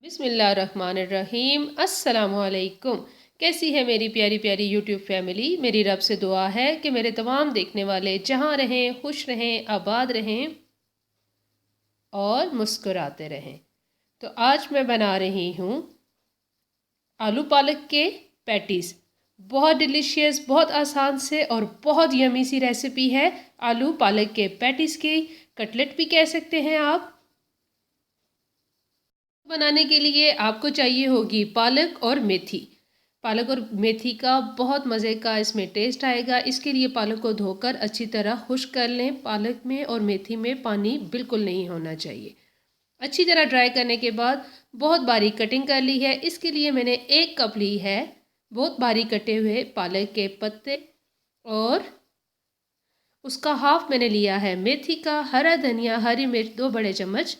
बिस्मिल्लाहिर्रहमानिर्रहीम। अस्सलामुअलैकुम। कैसी है मेरी प्यारी प्यारी यूट्यूब फैमिली। मेरी रब से दुआ है कि मेरे तमाम देखने वाले जहाँ रहें, खुश रहें, आबाद रहें और मुस्कुराते रहें। तो आज मैं बना रही हूँ आलू पालक के पैटीज़। बहुत डिलीशियस, बहुत आसान से और बहुत यमी सी रेसिपी है आलू पालक के पैटीज़ की। कटलेट भी कह सकते हैं आप। बनाने के लिए आपको चाहिए होगी पालक और मेथी। पालक और मेथी का बहुत मज़े का इसमें टेस्ट आएगा। इसके लिए पालक को धोकर अच्छी तरह खुश्क कर लें। पालक में और मेथी में पानी बिल्कुल नहीं होना चाहिए। अच्छी तरह ड्राई करने के बाद बहुत बारीक कटिंग कर ली है। इसके लिए मैंने 1 कप ली है बहुत बारीक कटे हुए पालक के पत्ते और उसका हाफ मैंने लिया है मेथी का। हरा धनिया, हरी मिर्च 2 बड़े चम्मच।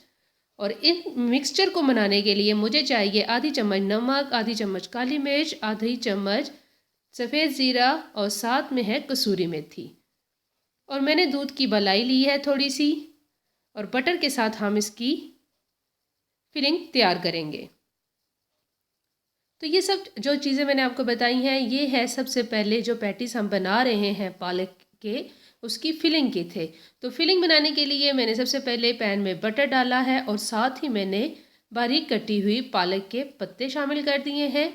और इन मिक्सचर को बनाने के लिए मुझे चाहिए आधी चम्मच नमक, आधी चम्मच काली मिर्च, आधी चम्मच सफ़ेद ज़ीरा और साथ में है कसूरी मेथी। और मैंने दूध की मलाई ली है थोड़ी सी और बटर के साथ हम इसकी फिलिंग तैयार करेंगे। तो ये सब जो चीज़ें मैंने आपको बताई हैं ये है सबसे पहले जो पैटीज़ हम बना रहे हैं पालक के, उसकी फिलिंग के थे। तो फिलिंग बनाने के लिए मैंने सबसे पहले पैन में बटर डाला है और साथ ही मैंने बारीक कटी हुई पालक के पत्ते शामिल कर दिए हैं।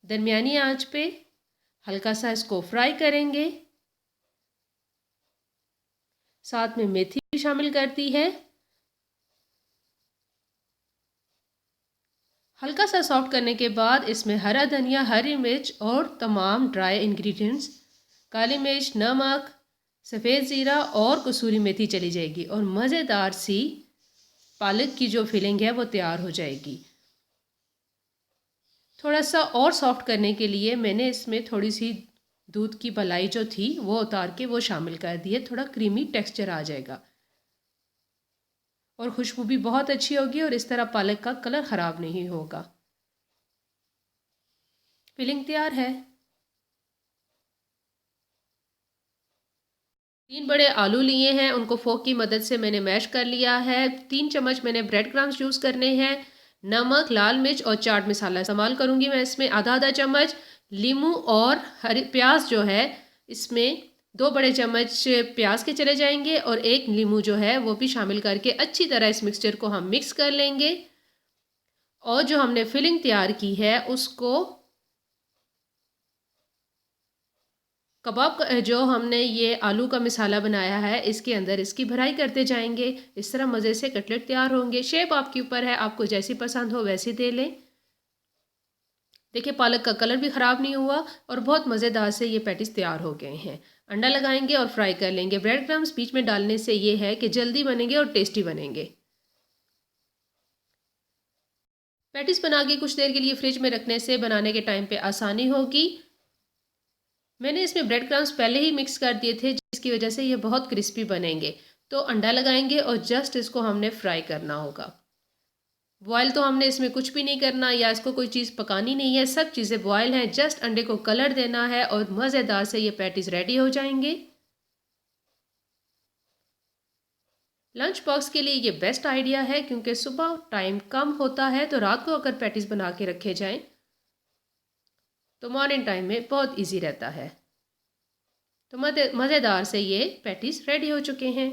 दरमियानी आंच पे हल्का सा इसको फ्राई करेंगे। साथ में मेथी भी शामिल कर दी है। हल्का सा सॉफ्ट करने के बाद इसमें हरा धनिया, हरी मिर्च और तमाम ड्राई इंग्रेडिएंट्स काली मिर्च, नमक, सफ़ेद ज़ीरा और कसूरी मेथी चली जाएगी और मज़ेदार सी पालक की जो फिलिंग है वो तैयार हो जाएगी। थोड़ा सा और सॉफ्ट करने के लिए मैंने इसमें थोड़ी सी दूध की मलाई जो थी वो उतार के वो शामिल कर दी है। थोड़ा क्रीमी टेक्सचर आ जाएगा और खुशबू भी बहुत अच्छी होगी और इस तरह पालक का कलर ख़राब नहीं होगा। फिलिंग तैयार है। 3 बड़े आलू लिए हैं, उनको फोक की मदद से मैंने मैश कर लिया है। 3 चम्मच मैंने ब्रेड क्रम्स यूज़ करने हैं। नमक, लाल मिर्च और चाट मसाला इस्तेमाल करूँगी मैं इसमें आधा आधा चम्मच। लीमू और हरी प्याज जो है इसमें 2 बड़े चम्मच प्याज के चले जाएंगे और 1 लीमू जो है वो भी शामिल करके अच्छी तरह इस मिक्सचर को हम मिक्स कर लेंगे। और जो हमने फिलिंग तैयार की है उसको कबाब का जो हमने ये आलू का मसाला बनाया है इसके अंदर इसकी भराई करते जाएंगे। इस तरह मज़े से कटलेट तैयार होंगे। शेप आपके ऊपर है, आपको जैसी पसंद हो वैसी दे लें। देखिए पालक का कलर भी ख़राब नहीं हुआ और बहुत मज़ेदार से ये पैटीज तैयार हो गए हैं। अंडा लगाएंगे और फ्राई कर लेंगे। ब्रेड क्रम्स बीच में डालने से ये है कि जल्दी बनेंगे और टेस्टी बनेंगे। पैटीज बना के कुछ देर के लिए फ्रिज में रखने से बनाने के टाइम पे आसानी होगी। मैंने इसमें ब्रेड क्रम्स पहले ही मिक्स कर दिए थे जिसकी वजह से ये बहुत क्रिस्पी बनेंगे। तो अंडा लगाएंगे और जस्ट इसको हमने फ्राई करना होगा। बॉयल तो हमने इसमें कुछ भी नहीं करना या इसको कोई चीज़ पकानी नहीं है, सब चीज़ें बॉयल हैं। जस्ट अंडे को कलर देना है और मज़ेदार से ये पैटीज रेडी हो जाएंगे। लंच बॉक्स के लिए ये बेस्ट आइडिया है क्योंकि सुबह टाइम कम होता है तो रात को अगर पैटीज बना के रखे जाएं तो मॉर्निंग टाइम में बहुत इजी रहता है। तो मज़ेदार से ये पैटीज रेडी हो चुके हैं।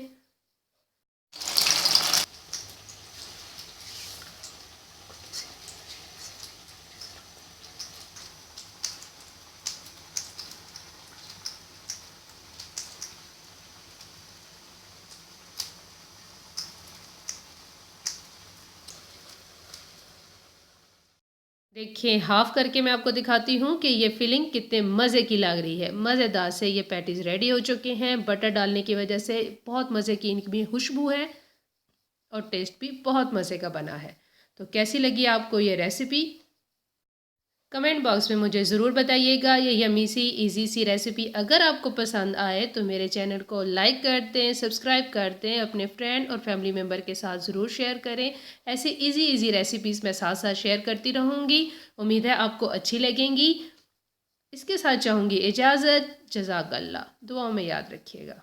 देखिए हाफ करके मैं आपको दिखाती हूँ कि ये फिलिंग कितने मज़े की लग रही है। मज़ेदार से ये पैटीज़ रेडी हो चुके हैं। बटर डालने की वजह से बहुत मज़े की इनकी खुशबू है और टेस्ट भी बहुत मज़े का बना है। तो कैसी लगी आपको ये रेसिपी कमेंट बॉक्स में मुझे ज़रूर बताइएगा। ये यमी सी इजी सी रेसिपी अगर आपको पसंद आए तो मेरे चैनल को लाइक कर दें, सब्सक्राइब कर दें, अपने फ्रेंड और फैमिली मेम्बर के साथ ज़रूर शेयर करें। ऐसे इजी रेसिपीज़ मैं साथ साथ शेयर करती रहूँगी। उम्मीद है आपको अच्छी लगेंगी। इसके साथ चाहूँगी इजाज़त। जज़ाकल्लाह। दुआओं में याद रखिएगा।